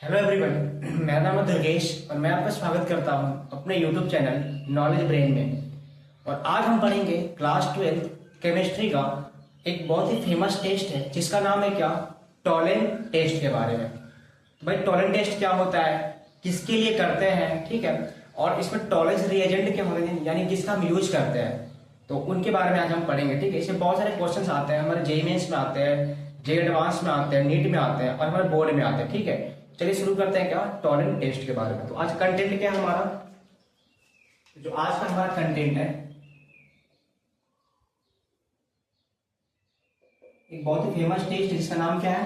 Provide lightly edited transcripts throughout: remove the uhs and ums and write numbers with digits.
Hello everyone. मेरा नाम है दुर्गेश और मैं आपका स्वागत करता हूं अपने यूट्यूब चैनल नॉलेज ब्रेन में। और आज हम पढ़ेंगे क्लास 12 केमिस्ट्री का एक बहुत ही फेमस टेस्ट है जिसका नाम है क्या, टॉलेंट टेस्ट के बारे में। तो भाई टॉलेंट टेस्ट क्या होता है, किसके लिए करते हैं, ठीक है, और इसमें टॉलेंस रिएजेंट क्या होते हैं यानी जिसका हम यूज करते हैं, तो उनके बारे में आज हम पढ़ेंगे। ठीक है, इसमें बहुत सारे क्वेश्चंस आते हैं, हमारे जेईई मेंस में आते हैं, जे एडवांस में आते हैं, नीट में आते हैं और हमारे बोर्ड में आते हैं। ठीक है, चलिए शुरू करते हैं क्या, टॉलेंट टेस्ट के बारे में। तो आज कंटेंट क्या है हमारा, जो आज का हमारा कंटेंट है एक बहुत ही फेमस टेस्ट जिसका नाम क्या है,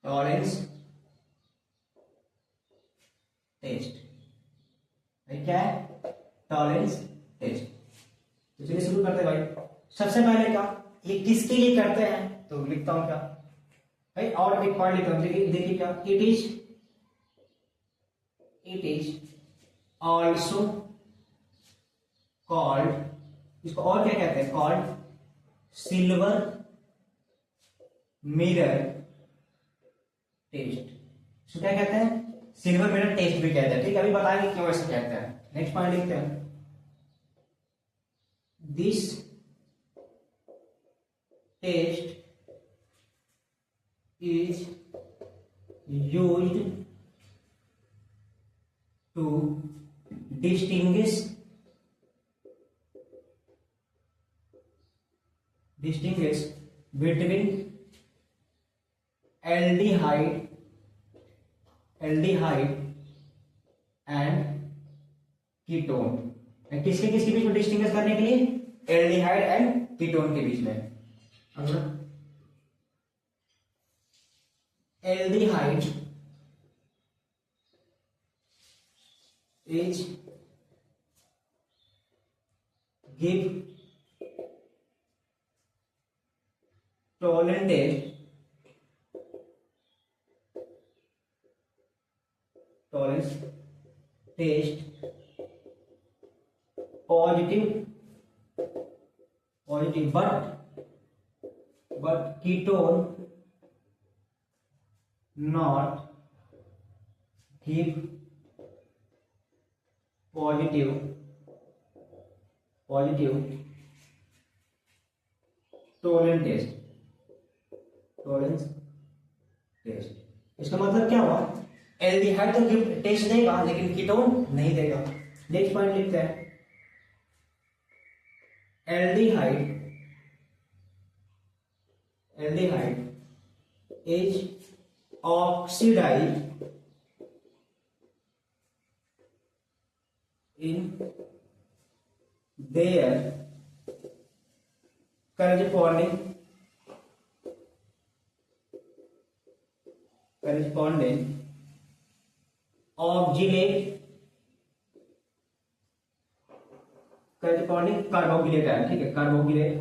टॉलेंस टेस्ट। क्या है, टॉलेंस टेस्ट। तो चलिए शुरू करते हैं भाई। सबसे पहले क्या, ये किसके लिए करते हैं, तो लिखता हूं क्या भाई, और एक पॉइंट लिखता हूं। देखिए क्या, इट इज ऑल्सो कॉल्ड, इसको और क्या कहते हैं, कॉल्ड सिल्वर मिरर टेस्ट। इसको क्या कहते हैं, सिल्वर मिरर टेस्ट भी कहते हैं। ठीक है, अभी बताएंगे क्यों ऐसा कहते हैं। नेक्स्ट पॉइंट लिखते हैं, this test is used to distinguish between aldehyde and ketone. किसके किसके बीच में डिस्टिंग्विश करने के लिए, एल्डिहाइड एंड कीटोन के बीच में। अगला, aldehyde is give tolerant tolerance taste positive but ketone not give positive tolerance test. इसका मतलब क्या हुआ, एल्डिहाइड तो गिव टेस्ट देगा लेकिन कीटोन नहीं देगा। नेक्स्ट पॉइंट लिखते हैं, aldehyde is oxidized in their corresponding carboxylate है। ठीक है, कार्बोक्सिलेट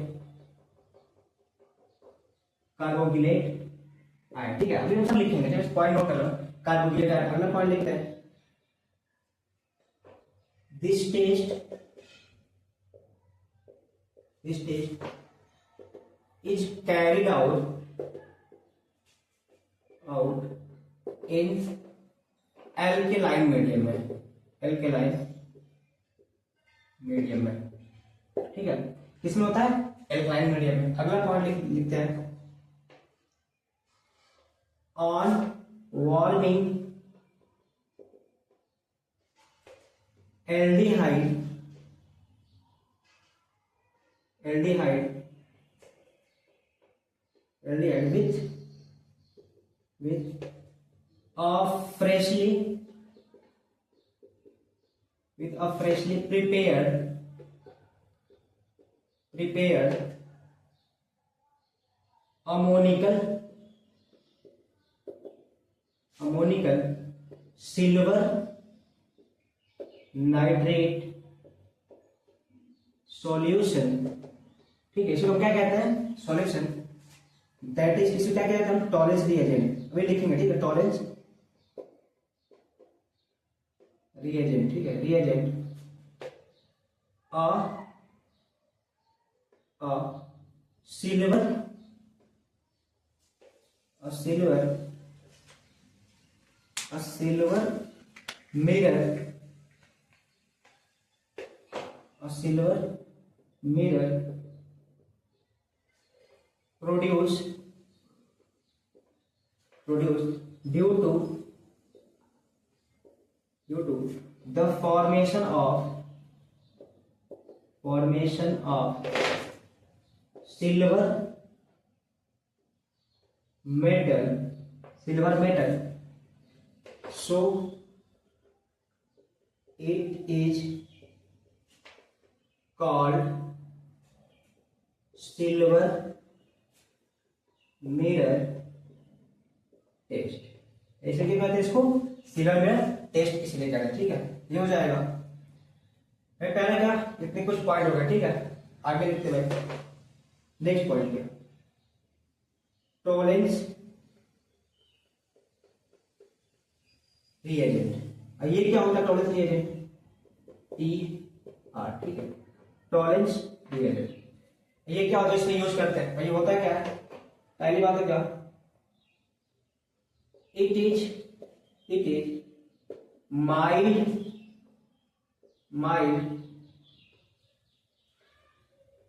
आयन। ठीक है, अभी हम सब लिखेंगे, जब पॉइंट नोट कर लो, कार्बोक्सिलेट आयन। अगला पॉइंट लिखते हैं, this test is carried out in alkaline medium में। ठीक है, किसमें होता है, एल्केलाइन मीडियम में। अगला पॉइंट लिखते हैं, on warming aldehyde with a freshly prepared ammonical silver nitrate solution. ठीक है, इसको हम क्या कहते हैं, सॉल्यूशन। दैट इज, इसको क्या कहते हैं हम, टॉलेंस रिएजेंट। अभी लिखेंगे, ठीक है, टॉलेंस रिएजेंट। ठीक है, reagent a silver silver mirror, a silver mirror produced due to the formation of silver metal, so it is called silver mirror test. ऐसे क्या कहते हैं इसको? सिल्वर मिरर टेस्ट इसलिए कहते हैं। ठीक है, ये हो जाएगा। पहले क्या इतने कुछ पॉइंट हो गए। ठीक है, आगे लिखते भाई। नेक्स्ट पॉइंट क्या? Tollens reagent. ये क्या होता है टॉलेंस रिएजेंट? TR। ठीक है, टॉलेंस रिएजेंट ये क्या होता है, इसमें यूज करते हैं भाई। होता है क्या? पहली बात है क्या? It is mild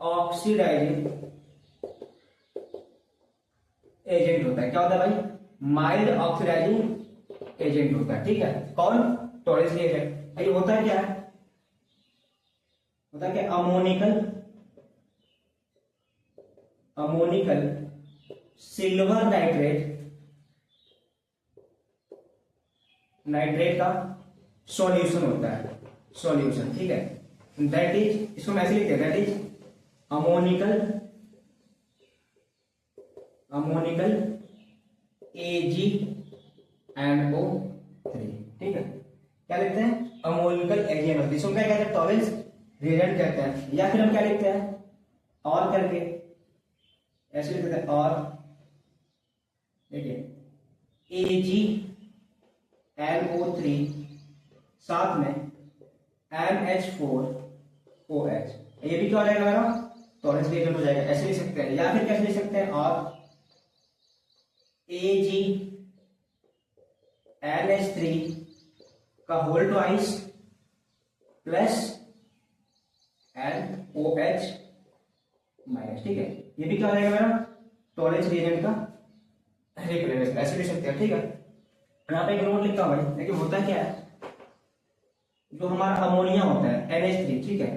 oxidizing agent होता है। क्या होता है भाई? माइल्ड ऑक्सीडाइजिंग एजेंट होता है। ठीक है, कौन? Tollens reagent. ये होता है क्या? होता है क्या? अमोनिकल सिल्वर नाइट्रेट का सॉल्यूशन होता है। सॉल्यूशन, ठीक है। दैट इज, इसको हम ऐसे लिखते हैं, दैट इज अमोनिकल AgNO3। ठीक है, क्या लिखते हैं? Ammoniacal AgNO3। इसको क्या कहते हैं? टॉलेंस रिएजेंट कहते हैं। या फिर हम क्या लिखते हैं? और करके ऐसे लिखते हैं, और देखिए AgNO3 साथ में NH4OH। ये भी क्या हो जाएगा मेरा? टॉलेंस रिएजेंट हो जाएगा। ऐसे लिख सकते हैं, या फिर कैसे लिख सकते हैं? और AgNH3 का whole twice plus NOH minus. ठीक है, ये भी क्या हो जाएगा मेरा? टॉलेंस रिएजेंट का रिप्रेजेंटेशन। ऐसे लिख सकते हैं। ठीक है, यहाँ पे एक नोट लिखता हूं भाई। लेकिन होता क्या है, जो हमारा अमोनिया होता है NH3, ठीक है,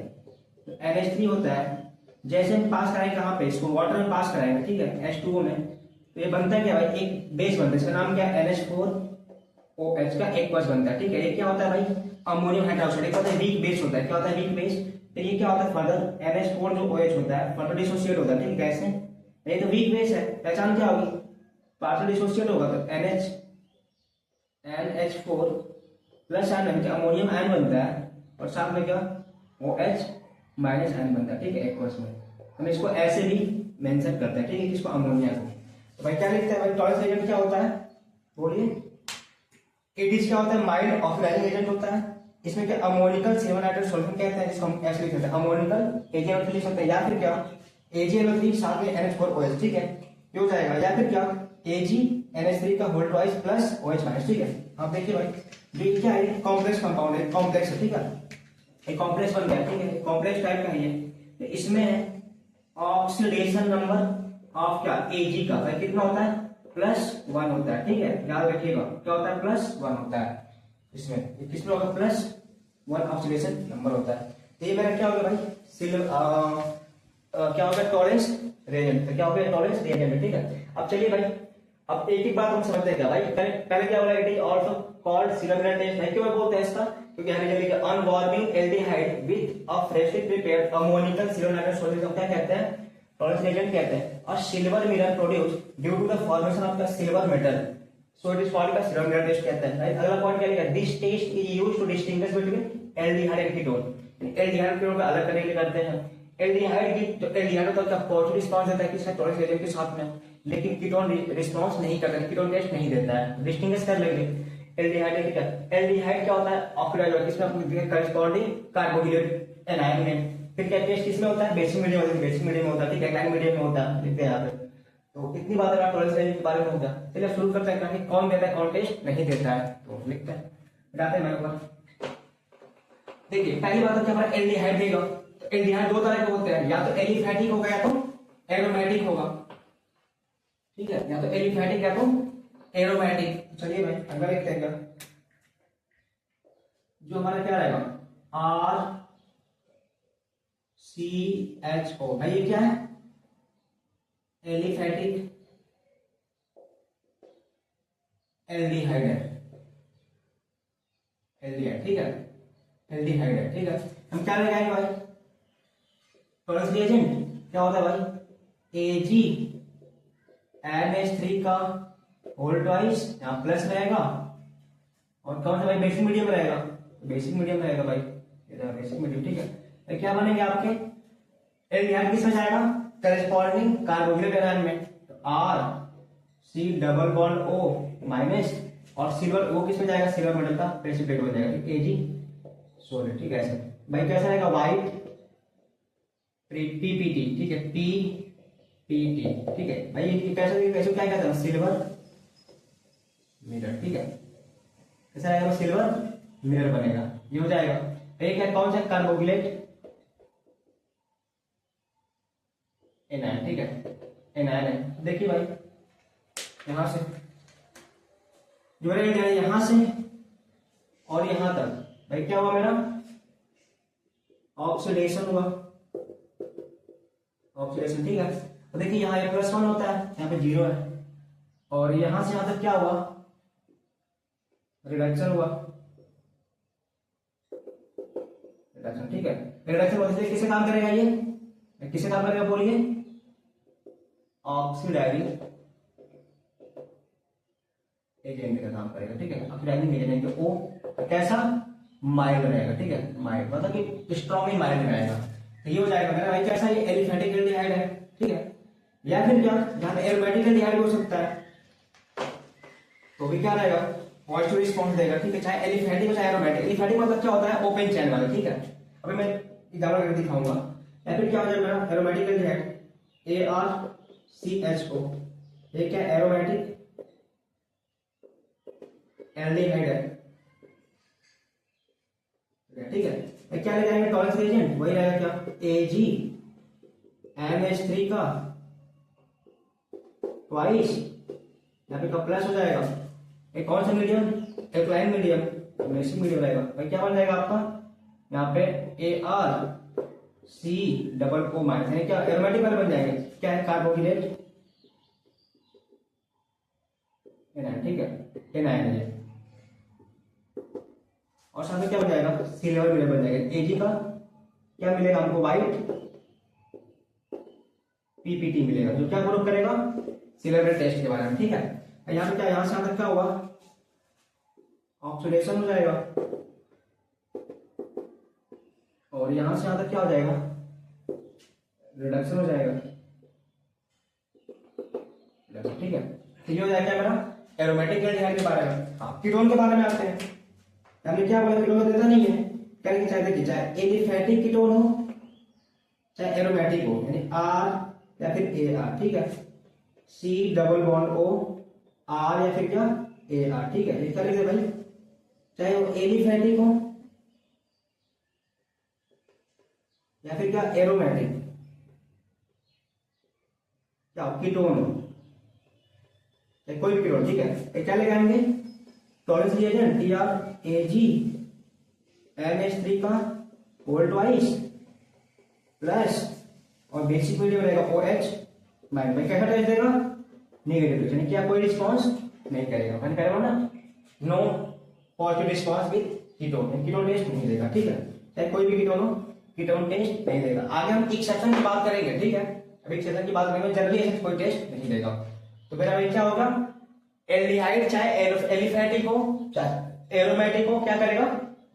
तो NH3 होता है, जैसे हम पास कराएंगे कहाँ पे? इसको वाटर में पास कराएंगे। ठीक है, H2O में, तो ये बनता है क्या भाई? एक बेस बनता है, इसका नाम क्या है? NH4OH का एक बेस बनता है। ठीक है, ये क्या होता है भाई? Ammonium hydroxide. एक होता है वीक बेस होता है। क्या होता है? Weak base. तो ये क्या होता है? फर्दर NH4 जो OH होता है फर्दर डिसोसिएट होता है। ठीक है, कैसे? ये तो वीक बेस है, पहचान क्या होगी? पार्शियल डिसोसिएट होगा तो NH4 प्लस आयन क्या? अमोनियम आयन बनता है, और साथ में क्या? OH माइनस आयन बनता है। ठीक है, एक वर्ष में हम इसको ऐसे भी मेंशन करते हैं। ठीक है, किसको? अमोनिया को। तो भाई क्या लिखते हैं भाई? टॉलेंस एजेंट क्या होता है? बोलिए। एडिस क्या होता है? माइल्ड ऑक्सीडाइजिंग एजेंट होता है। इसमें क्या? अमोनिकल सिल्वर नाइट्रेट सॉल्यूशन कहते हैं, जिसको हम ऐसे लिख सकते हैं, अमोनिकल AgNO3 लिख सकते हैं। या फिर क्या? AgNO3 साथ में NH4OH। ठीक है, ये हो जाएगा। या फिर क्या? AgNH3 का whole twice plus OH minus. ठीक है, आप देखिए भाई, ये क्या है? कॉम्प्लेक्स कंपाउंड है, कॉम्प्लेक्स है। ठीक है, एक कॉम्प्लेक्स बन गया। ठीक है, कॉम्प्लेक्स टाइप का है ये। तो इसमें ऑक्सीडेशन नंबर ऑफ क्या? Ag का भाई कितना होता है? +1 होता है। ठीक है, याद रखिएगा, क्या होता है? +1 होता है इसमें। किसमें होगा? +1 ऑक्सीडेशन नंबर होता है। तो ये मेरा क्या होगा भाई? सिल्वर क्या होगा? Tollens reagent. तो क्या होगा? Tollens reagent. ठीक है, अब चलिए भाई, अब एक एक बात हम समझते हैं क्या भाई? पहले क्या बोला? It is also called silver mirror test है। क्यों बोलते हैं इसका? क्योंकि हमें लिखा on warming aldehyde with a freshly prepared ammoniacal silver nitrate solution क्या कहते हैं? टॉलेंस रिएजेंट कहते हैं। और silver mirror produce due to the formation of the silver metal, so it is called the silver mirror test कहते हैं। अगला point क्या लिखा? This test is used to distinguish between aldehyde and ketone. Aldehyde ketone को अलग करने के लिए करते हैं। एल्डिहाइड की तो एल्डिहाइड तो क्या पॉजिटिव रिस्पांस देता है किसका? टॉलेंस रिएजेंट के साथ में, लेकिन कीटोन रिस्पांस नहीं करता, कीटोन टेस्ट नहीं देता है। डिस्टिंग्विश कर लेंगे एल्डिहाइड क्या? एल्डिहाइड क्या होता है? ऑक्सीडाइज होता है, किसमें? अपने कॉरेस्पॉन्डिंग कार्बोक्सिलेट एनायन में। फिर क्या टेस्ट किसमें होता है? बेसिक मीडियम होता है, बेसिक मीडियम में होता है। ठीक है, एनायन मीडियम में होता है, लिखते हैं यहाँ पे। तो इतनी बात अगर टॉलरेंस रेंज के बारे में हो गया। चलिए शुरू करते हैं कि कौन देता है कौन टेस्ट नहीं देता है। तो लिखते हैं, बताते हैं मेरे ऊपर। देखिए पहली बात है कि हमारा एल्डिहाइड देगा। तो एल्डिहाइड दो तरह के होते हैं, या तो एलिफैटिक होगा या तो एरोमेटिक होगा। ठीक है, या तो एलिफैटिक या तो एरोमेटिक। चलिए भाई अगर लिखते हैं जो हमारा क्या रहेगा RCHO। भाई ये क्या है? एलिफैटिक एल्डिहाइड है, एल्डिहाइड। ठीक है, एल्डिहाइड है। ठीक है, हम क्या लगाएंगे भाई? टॉलरेंस रिएजेंट क्या होता है भाई? AgNH3 का होल ट्वाइस, यहाँ प्लस रहेगा, और कौन सा भाई? बेसिक मीडियम रहेगा। बेसिक मीडियम रहेगा भाई, ये बेसिक मीडियम। ठीक है, तो क्या बनेंगे आपके? एल्डिहाइड किस में जाएगा? करेस्पॉन्डिंग कार्बोक्सिलिक आयन में। तो RC double bond O minus, और सिल्वर O किस में जाएगा? सिल्वर मेटल का प्रेसिपिटेट हो जाएगा। Ag solid. ठीक है, ऐसे भाई कैसा रहेगा? White PPT। ठीक है, PPT। ठीक है भाई, ये कैसे कैसे क्या कहते हैं? Silver mirror. ठीक है, कैसा रहेगा? सिल्वर मिरर बनेगा, ये हो जाएगा। एक है कौन सा? Carboxylate anion. ठीक है, एनायन है। देखिए भाई यहां से जो रहेगा यहां से और यहां तक भाई क्या हुआ मेरा? ऑक्सीडेशन हुआ, ऑक्सीडेशन। ठीक है, तो देखिए यहाँ +1 होता है, यहाँ पे 0 है, और यहां से यहां तक क्या हुआ? रिडक्शन हुआ, रिडक्शन। ठीक है, रिडक्शन होने किससे काम करेगा? ये किससे काम करेगा बोलिए? ऑक्सीडाइजिंग एजेंट का काम करेगा। ठीक है, ऑक्सीडाइजिंग एजेंट जो O कैसा? माइल्ड रहेगा। ठीक है, माइल्ड मतलब कि स्ट्रॉन्गली माइल्ड रहेगा। तो ये हो जाएगा मेरा भाई कैसा? ये एलिफैटिक एल्डिहाइड है। ठीक है, या फिर क्या जहां पे एरोमेटिक एल्डिहाइड हो सकता है, तो भी क्या रहेगा? पॉजिटिव रिस्पॉन्स देगा। ठीक है, चाहे एलिफैटिक हो चाहे एरोमेटिक। एलिफैटिक मतलब क्या होता है? ओपन चैन वाला। ठीक है, अभी मैं एग्जाम्पल करके दिखाऊंगा। या फिर क्या हो जाएगा मेरा? एरोमेटिक एल्डिहाइड ARCHO, ये क्या? एरोमेटिक एल्डिहाइड है। ठीक है, ये क्या ले जाएंगे? टॉलरेंस रिएजेंट वही रहेगा क्या? AgNH3 का ट्वाइस, यहाँ पे प्लस हो जाएगा। एक कौन सा medium? Alkaline medium, basic medium रहेगा। भाई क्या बन जाएगा आपका? यहाँ पे ARC डबल O माइनस, यानी क्या? एरोमेटिक वाले बन जाएंगे। क्या है? Carboxylate anion. ठीक है, एनायन है। और साथ में क्या बन जाएगा? सिल्वर मिरर बन जाएगा। Ag का क्या मिलेगा हमको? व्हाइट PPT मिलेगा, जो क्या प्रूव करेगा? सिल्वर मिरर टेस्ट के बारे में। ठीक है, यहाँ पे क्या? यहाँ से यहाँ तक क्या हुआ? ऑक्सीडेशन हो जाएगा, और यहां से यहां तक क्या हो जाएगा? रिडक्शन हो जाएगा। ठीक है, तो ये हो जाएगा मेरा एरोमेटिक एल्डिहाइड के बारे में। हाँ, कीटोन के बारे में आते हैं। हमने क्या बोला? कीटोन को देता नहीं है, क्या चाहे देखिए, चाहे एलिफैटिक कीटोन हो चाहे एरोमेटिक हो, यानी R या फिर AR। ठीक है, C double bond O R या फिर क्या? AR। ठीक है, ये क्या लिखते भाई? चाहे वो एलिफैटिक हो या फिर क्या? एरोमेटिक, क्या कीटोन हो, कोई भी कीटोन। ठीक है, क्या लगाएंगे? टॉलरेंस रिएजेंट AgNH3 का होल ट्वाइस प्लस, और बेसिक मीडियम रहेगा OH माइनस। भाई कैसा टेस्ट देगा? नेगेटिव, यानी क्या? कोई रिस्पॉन्स नहीं करेगा। मैंने कह रहा हूं ना, no positive response with ketone, ketone test नहीं देगा। ठीक है, चाहे कोई भी कीटोन हो, कीटोन टेस्ट नहीं देगा। आगे हम एक सेक्शन की बात करेंगे। ठीक है, अब एक सेक्शन की बात करेंगे, जनरली ऐसे कोई टेस्ट नहीं देगा। तो मेरा भाई क्या होगा? एल्डिहाइड चाहे एलिफैटिक हो चाहे एरोमेटिक हो, क्या करेगा?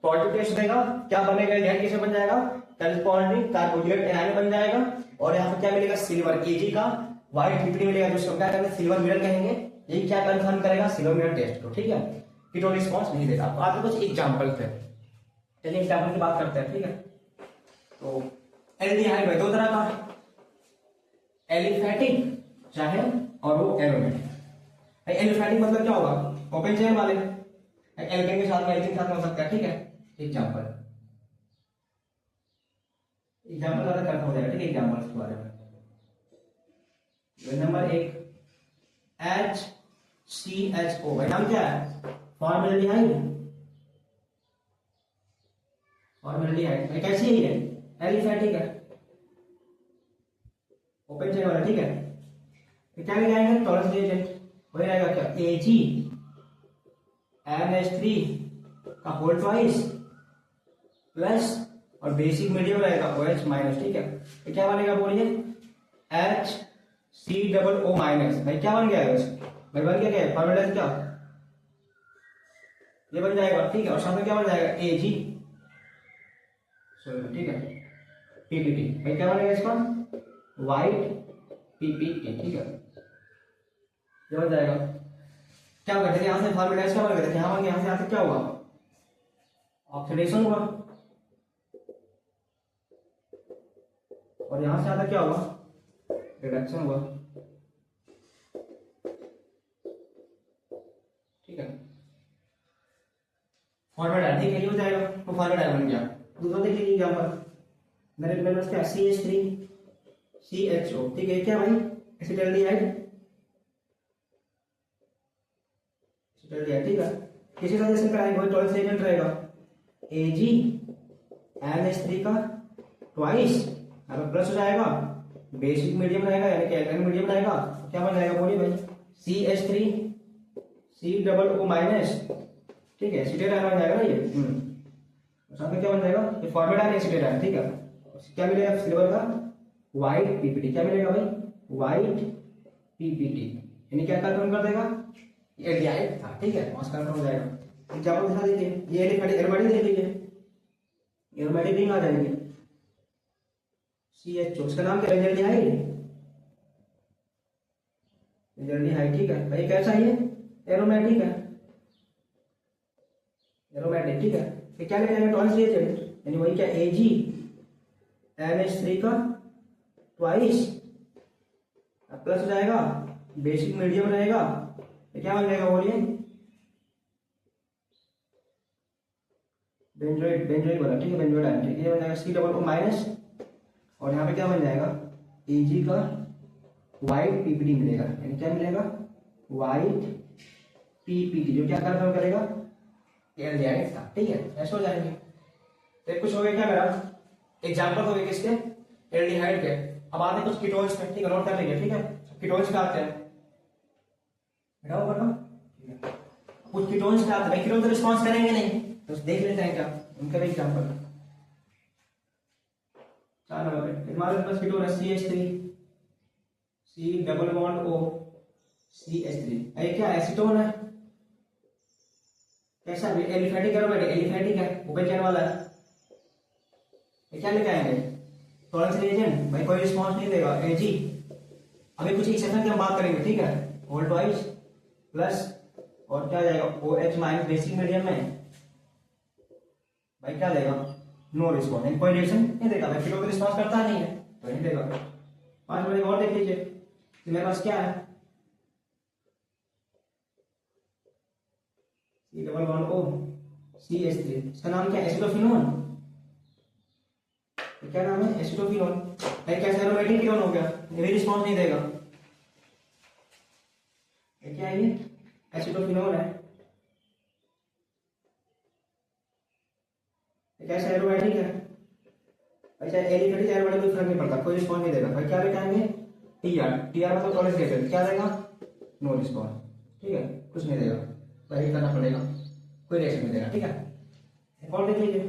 पॉजिटिव टेस्ट देगा। क्या बनेगा? एल्डिहाइड कैसे बन जाएगा? करेस्पॉन्डिंग कार्बोक्सिलेट एनायन बन जाएगा, और यहाँ पे क्या मिलेगा? सिल्वर Ag का, व्हाइट PPT मिलेगा, जो क्या करेंगे? सिल्वर मिरर कहेंगे। ये क्या कंफर्म करेगा? सिल्वर मिरर टेस्ट को। ठीक है, कीटोन रिस्पॉन्स नहीं देगा। आगे कुछ एग्जांपल थे, चलिए एग्जांपल की बात करते हैं। ठीक है, तो एल्डिहाइड में दो तरह का, एलिफैटिक चाहे और वो एरोमेटिक। एलिफैटिक मतलब क्या होगा, ओपन चेन वाले, एल्केन के साथ में एल्केन के साथ में हो सकता है, ठीक है। एग्जाम्पल ज्यादा करना हो जाएगा, ठीक है। एग्जाम्पल्स के बारे में नंबर 1 HCHO, भाई नाम क्या है, फॉर्मेल्डिहाइड। फॉर्मेल्डिहाइड भाई कैसी है ये, एलिफैटिक है, ओपन चेन वाला, ठीक है। तो क्या लेके आएंगे, टॉलरेंस रिएजेंट, वही रहेगा क्या, AgNH3 का होल ट्वाइस प्लस और बेसिक मीडियम रहेगा OH माइनस, ठीक है। तो क्या बनेगा बोलिए, HCOO माइनस, भाई क्या बन गया है भाई, बन गया क्या, फॉर्मूला क्या ये बन जाएगा, ठीक है। और साथ में क्या बन जाएगा, Ag, ठीक है, PPT, भाई क्या बनेगा इसका, व्हाइट PPT, ठीक है। ये बन जाएगा, क्या होगा, देखिए यहाँ से फॉर्मूला क्या बन गया, यहाँ बन गया, यहाँ से क्या हुआ, ऑक्सीडेशन हुआ, और यहां से आता क्या हुआ, रिडक्शन हुआ, ठीक है। फॉर्मूला ठीक है, ये हो जाएगा, तो फॉर्मूला बन गया। दूसरा देखिए एग्जांपल, मेरे पास क्या, CH3CHO, ठीक है। क्या भाई, एसिटाल्डिहाइड, एसिटाल्डिहाइड, ठीक है। किसी का रिएक्शन कराएंगे, वही टॉलरेंस रिएजेंट रहेगा, AgNH3 का ट्वाइस, अब प्लस हो जाएगा, बेसिक मीडियम रहेगा यानी कि एल्केन मीडियम रहेगा, क्या बन जाएगा बोलिए भाई, CH3COO माइनस, ठीक है। एसिटेट आयन बन जाएगा ना ये, साथ में क्या बन जाएगा, ये फॉर्मेट है एसिटेट आयन, ठीक है। क्या मिलेगा सिल्वर का, व्हाइट PPT, क्या मिलेगा भाई, व्हाइट PPT, यानी क्या कंफर्म कर देगा, ये एल्डिहाइड था, ठीक है, मास कंफर्म हो जाएगा। एग्जांपल दिखा दीजिए, ये एरोमेटिक दे दीजिए, एरोमेटिक रिंग आ जाएंगे, CHO, उसका नाम क्या है, एल्डिहाइड, एल्डिहाइड, ठीक है भाई। कैसा है ये, एरोमेटिक है, एरोमेटिक, ठीक है। फिर क्या लेके आएंगे, टॉलरेंस रिएजेंट, यानी वही क्या, AgNH3 का ट्वाइस प्लस हो जाएगा, बेसिक मीडियम रहेगा, तो क्या बन जाएगा बोलिए, बेंजोइड, बेंजोइड बोला, ठीक है, बेंजोइड आयन, ठीक है। ये बन जाएगा COO माइनस, और यहाँ पे क्या बन जाएगा, Ag का व्हाइट PPT मिलेगा, यानी क्या मिलेगा, व्हाइट PPT, जो क्या कंफर्म करेगा, एल्डिहाइड था, ठीक है। ऐसे हो जाएंगे। तो कुछ हो गया क्या मेरा, एग्जांपल हो गए किसके, एल्डिहाइड के। अब आते हैं कुछ कीटोन्स पे, ठीक है, नोट कर लीजिए, ठीक है। कीटोन्स पे आते हैं, बेटा ऊपर का, ठीक है। कुछ कीटोन्स पे आते हैं, भाई कीटोन तो रिस्पांस करेंगे नहीं, तो देख लेते हैं क्या उनका भी एग्जांपल। 4 नंबर पे हमारे पास कीटोन है CH3, C double bond O CH3, ये क्या एसीटोन है, कैसा है, एलिफैटिक एरोमेटिक, एलिफैटिक है, ओपन चेन वाला है। ये क्या लेके आएंगे, टॉलरेंस रिएजेंट, भाई कोई रिस्पांस नहीं देगा, Ag। अभी कुछ एक्सेप्शन की हम बात करेंगे, ठीक है, होल ट्वाइस प्लस और क्या जाएगा, OH माइनस बेसिक मीडियम में, भाई क्या देगा, नो रिस्पॉन्स, कोई रिएक्शन नहीं देगा, भाई कीटोन रिस्पॉन्स करता नहीं है तो नहीं देगा। 5 नंबर और देख लीजिए, मेरे पास क्या है, C double bond O CH3, इसका नाम क्या है, एसिटोफिनोन, क्या नाम है, एसिटोफिनोन। भाई कैसा एरोमेटिक कीटोन हो गया, ये भी रिस्पॉन्स नहीं देगा, ये क्या है, ये एसिटोफिनोन है, कैसा एरोमेटिक है, अच्छा एलिफैटिक एरोमेटिक कोई फर्क नहीं पड़ता, कोई रिस्पॉन्स नहीं देगा। भाई क्या लेके आएंगे, TR मतलब टॉलरेंस रिएजेंट, क्या देगा, नो रिस्पॉन्स, ठीक है, कुछ नहीं देगा, वही करना पड़ेगा, कोई रिएक्शन नहीं देगा, ठीक है। और देख लीजिए,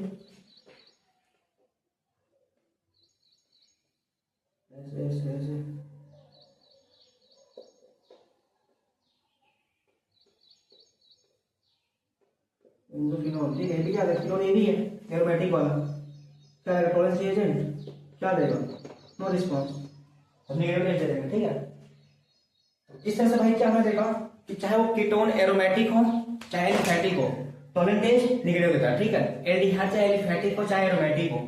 ऐसे ऐसे ऐसे इंडोफिनोन, ठीक है, ये भी क्या है, फिनोल ये भी है एरोमेटिक वाला, क्या है, टॉलरेंस रिएजेंट, क्या देगा, नो रिस्पॉन्स, अब नेगेटिव रेंज दे देंगे, ठीक है। इस तरह से भाई क्या कर देगा कि चाहे वो कीटोन एरोमेटिक हो चाहे एलिफैटिक हो, टॉलरेंस रेंज नेगेटिव देता है, ठीक है। एल्डिहाइड चाहे एलिफैटिक हो चाहे एरोमेटिक हो,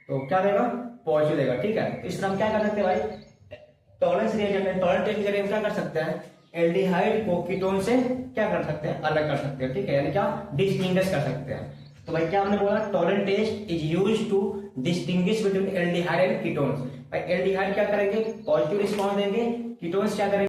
तो क्या देगा, पॉजिटिव देगा, ठीक है। इस तरह हम क्या कर सकते हैं भाई, टॉलरेंस रिएजेंट में टॉलरेंस टेस्ट के जरिए हम क्या कर सकते हैं, एल्डिहाइड को कीटोन से क्या कर सकते हैं, अलग कर सकते हैं, ठीक है, यानी क्या डिस्टिंग्विश कर सकते हैं। तो भाई क्या हमने बोला, tolerance test is used to distinguish between aldehyde and ketones. भाई एल्डिहाइड क्या करेंगे, पॉजिटिव रिस्पॉन्स देंगे, कीटोन्स क्या करेंगे,